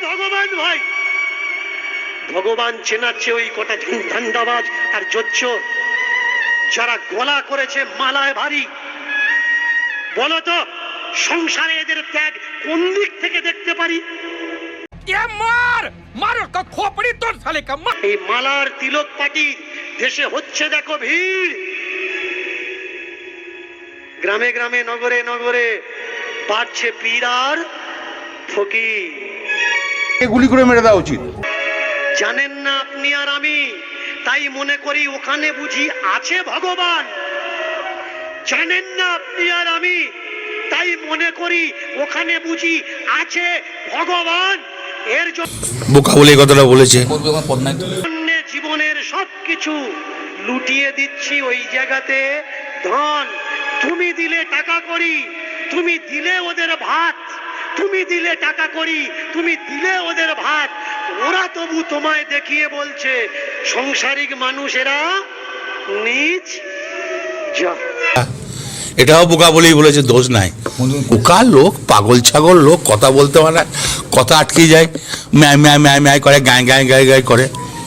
ভগবান ভাই, ভগবান চেনাচ্ছে ওই কটা ধান্দাবাজ আর জোচ্চোর যারা গলা করেছে মালায় ভারী। বলো তো সংসারে এদের ত্যাগ কোন দিক থেকে দেখতে পারি? এই মালার তিলক পাটি দেশে হচ্ছে দেখো ভিড়, গ্রামে গ্রামে নগরে নগরে বাড়ছে পীর আর ফকির। গুলি করে মেরে দেওয়া উচিত। জানেন না আপনি আর আমি, তাই মনে করি ওখানে বুঝি আছে ভগবান। জানেন না আপনি আর আমি, তাই মনে করি ওখানে বুঝি আছে ভগবান। এর জন্য বোকা বলে কথাটা বলেছে। জীবনের সবকিছু লুটিয়ে দিচ্ছি ওই জায়গাতে ধন। তুমি দিলে টাকা করি, তুমি দিলে ওদের ভাত, তুমি দিলে টাকা করি, তুমি দিলে ওদের ভাত। ওরা তবু তোমায় দেখিয়ে বলছে সংসারিক মানুষেরা নিজ জাত। এটাও বোকা বলেই বলেছে, দোষ নাই। বোকা লোক, পাগল ছাগল লোক, কথা বলতে পারে না, কথা আটকে যায়, ম্যায় ম্যায় ম্যায় ম্যায় করে, গায়ে গায়ে গায়ে গায়ে করে।